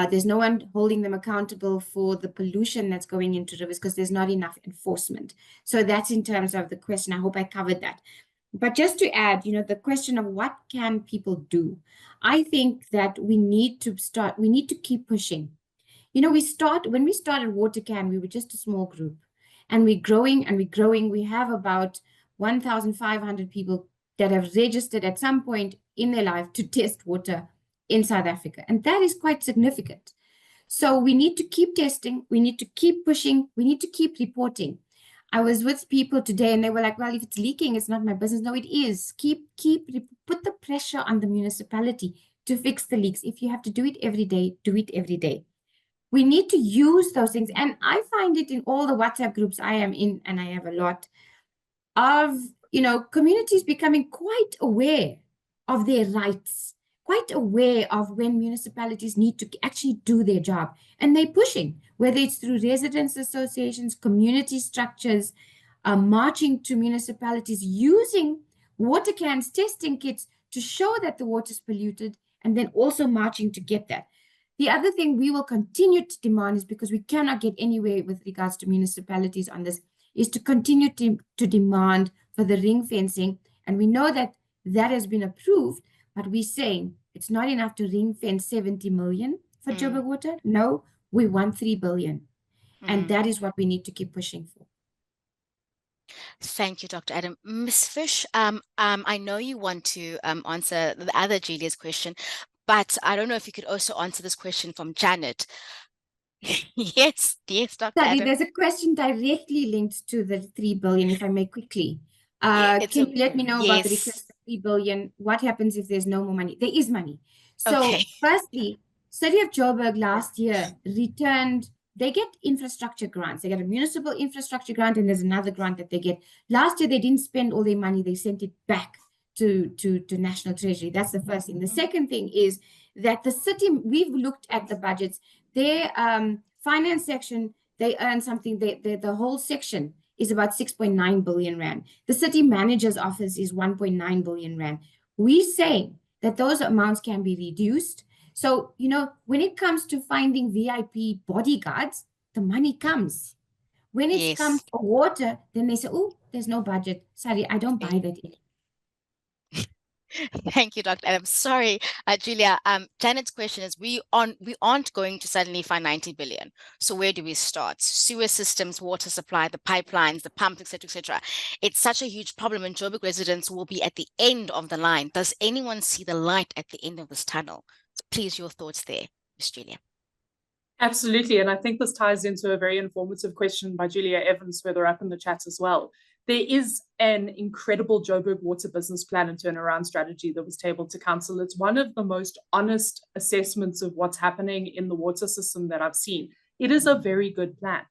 There's no one holding them accountable for the pollution that's going into rivers because there's not enough enforcement. So that's in terms of the question. I hope I covered that. But just to add, the question of what can people do? I think that we need to keep pushing. When we started WaterCan, we were just a small group. and we're growing and we're growing. We have about 1,500 people that have registered at some point in their life to test water in South Africa. And that is quite significant. So we need to keep testing. We need to keep pushing. We need to keep reporting. I was with people today and they were like, well, if it's leaking, it's not my business. No, it is. Put the pressure on the municipality to fix the leaks. If you have to do it every day, do it every day. We need to use those things. And I find it in all the WhatsApp groups I am in, and I have a lot of, communities becoming quite aware of their rights, quite aware of when municipalities need to actually do their job. And they're pushing, whether it's through residents associations, community structures, marching to municipalities, using water cans, testing kits to show that the water is polluted, and then also marching to get that. The other thing we will continue to demand is, because we cannot get anywhere with regards to municipalities on this, is to continue to demand for the ring fencing. And we know that that has been approved, but we're saying it's not enough to ring fence 70 million for Joburg Water. No, we want 3 billion. And that is what we need to keep pushing for. Thank you, Dr. Adam. Ms. Fish, I know you want to answer the other Julia's question, but I don't know if you could also answer this question from Janet. Yes, Dr. Sorry, Adam. there's a question directly linked to the 3 billion, if I may quickly. Can you let me know about the request for 3 billion? What happens if there's no more money? There is money. So firstly, City of Joburg last year returned, they get infrastructure grants. They get a municipal infrastructure grant, and there's another grant that they get. Last year, they didn't spend all their money. They sent it back to National Treasury. That's the first thing. The second thing is that the city, we've looked at the budgets. Their finance section, they earn something, the whole section is about 6.9 billion rand. The city manager's office is 1.9 billion rand. We're saying that those amounts can be reduced. So, when it comes to finding VIP bodyguards, the money comes. When it comes to water, then they say, oh, there's no budget. Sorry, I don't buy that either. Thank you, Dr. Adam. Sorry, Julia. Janet's question is: we aren't going to suddenly find 90 billion. So where do we start? Sewer systems, water supply, the pipelines, the pumps, etc., etc. It's such a huge problem, and Joburg residents will be at the end of the line. Does anyone see the light at the end of this tunnel? Please, your thoughts there, Ms. Julia. Absolutely, and I think this ties into a very informative question by Julia Evans further up in the chat as well. There is an incredible Joburg Water business plan and turnaround strategy that was tabled to council. It's one of the most honest assessments of what's happening in the water system that I've seen. It is a very good plan.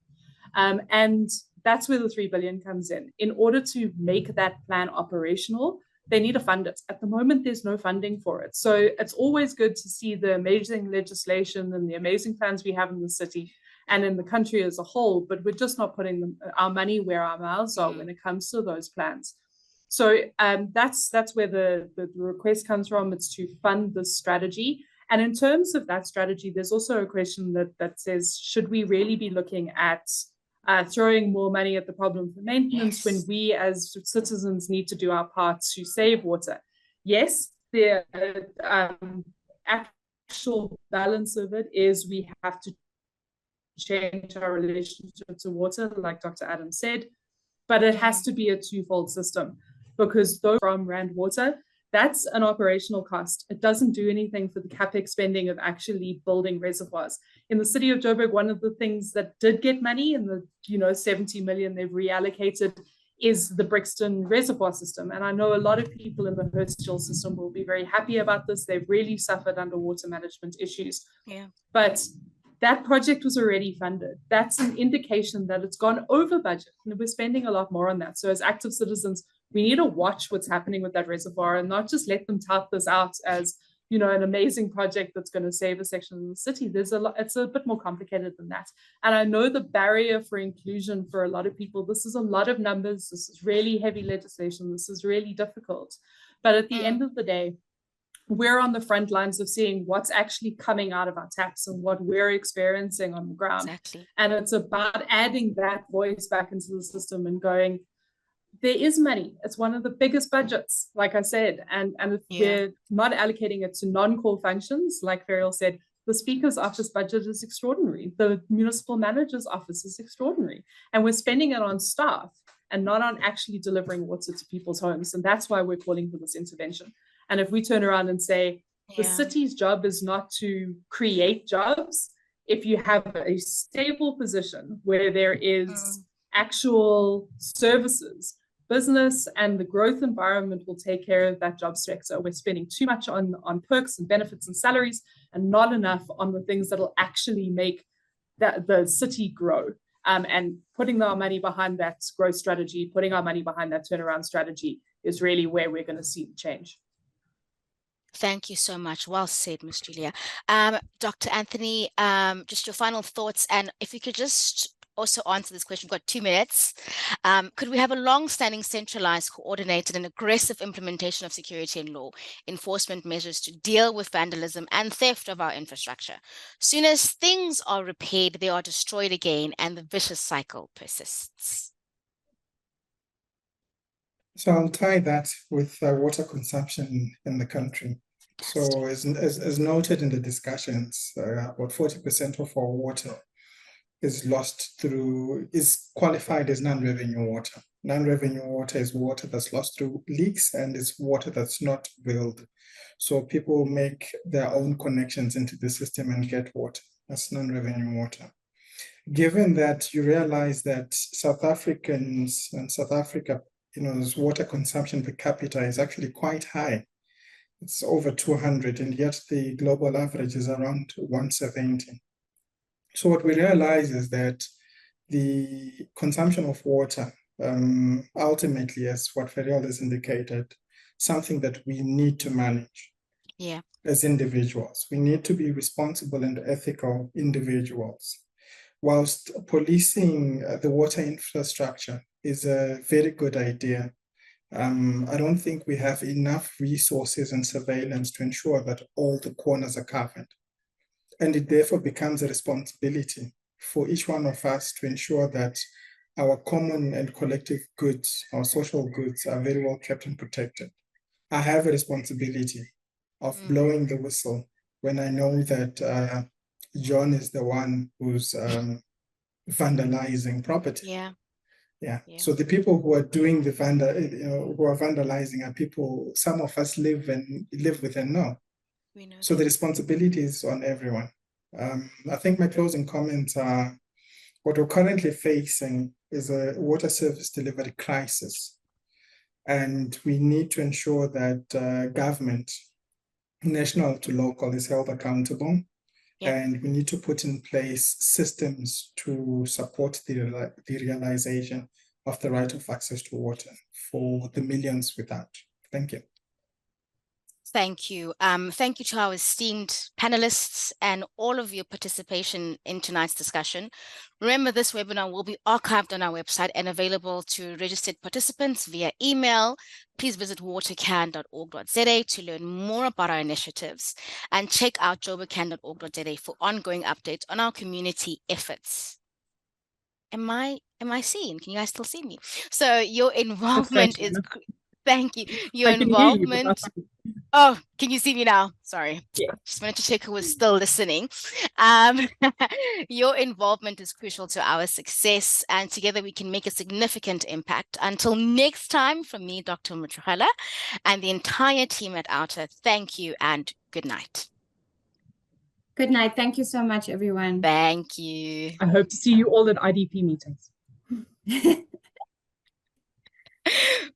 And that's where the 3 billion comes in. In order to make that plan operational, they need to fund it. At the moment, there's no funding for it. So it's always good to see the amazing legislation and the amazing plans we have in the city and in the country as a whole, but we're just not putting our money where our mouths are when it comes to those plans. So that's where the request comes from. It's to fund this strategy. And in terms of that strategy, there's also a question that says, should we really be looking at throwing more money at the problem for maintenance when we as citizens need to do our part to save water? Yes, the actual balance of it is we have to change our relationship to water, like Dr. Adam said, but it has to be a twofold system, because though from Rand Water, that's an operational cost. It doesn't do anything for the capex spending of actually building reservoirs. In the city of Joburg, one of the things that did get money in the 70 million they've reallocated is the Brixton reservoir system. And I know a lot of people in the Herschel system will be very happy about this. They've really suffered under water management issues. Yeah. But that project was already funded. That's an indication that it's gone over budget, and we're spending a lot more on that. So as active citizens, we need to watch what's happening with that reservoir and not just let them tout this out as, an amazing project that's going to save a section of the city. It's a bit more complicated than that. And I know the barrier for inclusion for a lot of people, this is a lot of numbers. This is really heavy legislation. This is really difficult. But at the end of the day, we're on the front lines of seeing what's actually coming out of our taps and what we're experiencing on the ground. Exactly. And it's about adding that voice back into the system and going, there is money. It's one of the biggest budgets, like I said. And if we're not allocating it to non-core functions, like Ferial said, The Speaker's office budget is extraordinary. The municipal manager's office is extraordinary. And we're spending it on staff and not on actually delivering water to people's homes. And that's why we're calling for this intervention. And if we turn around and say, the city's job is not to create jobs, if you have a stable position where there is actual services, business and the growth environment will take care of that job sector. We're spending too much on perks and benefits and salaries and not enough on the things that will actually make the city grow. And putting our money behind that growth strategy, putting our money behind that turnaround strategy is really where we're going to see the change. Thank you so much. Well said, Ms. Julia. Dr. Anthony, just your final thoughts, and if you could just also answer this question, we've got 2 minutes. Could we have a long-standing, centralized, coordinated, and aggressive implementation of security and law enforcement measures to deal with vandalism and theft of our infrastructure? Soon as things are repaired, they are destroyed again, and the vicious cycle persists. So I'll tie that with water consumption in the country. So as noted in the discussions, about 40% of our water is qualified as non-revenue water. Non-revenue water is water that's lost through leaks and it's water that's not billed. So people make their own connections into the system and get water. That's non-revenue water. Given that you realize that South Africans and South Africa, water consumption per capita is actually quite high. It's over 200, and yet the global average is around 170. So what we realize is that the consumption of water, ultimately, as what Ferial has indicated, something that we need to manage as individuals. We need to be responsible and ethical individuals. Whilst policing the water infrastructure is a very good idea, I don't think we have enough resources and surveillance to ensure that all the corners are covered. And it therefore becomes a responsibility for each one of us to ensure that our common and collective goods, our social goods, are very well kept and protected. I have a responsibility of blowing the whistle when I know that John is the one who's vandalizing property. Yeah. So the people who are doing the who are vandalizing are people some of us live with and know. So the responsibility is on everyone. I think my closing comments are, what we're currently facing is a water service delivery crisis. And we need to ensure that government, national to local, is held accountable. And we need to put in place systems to support the realization of the right of access to water for the millions without. Thank you. Thank you. Thank you to our esteemed panelists and all of your participation in tonight's discussion. Remember, this webinar will be archived on our website and available to registered participants via email. Please visit watercan.org.za to learn more about our initiatives and check out joburgcan.org.za for ongoing updates on our community efforts. Am I seen? Can you guys still see me? So your involvement is... Thank you. Your involvement... Oh, can you see me now? Sorry. Yeah. Just wanted to check who was still listening. Your involvement is crucial to our success, and together we can make a significant impact. Until next time, from me, Dr. Mutruhala, and the entire team at Outer, thank you and good night. Good night. Thank you so much, everyone. Thank you. I hope to see you all at IDP meetings.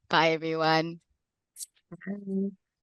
Bye, everyone. Bye.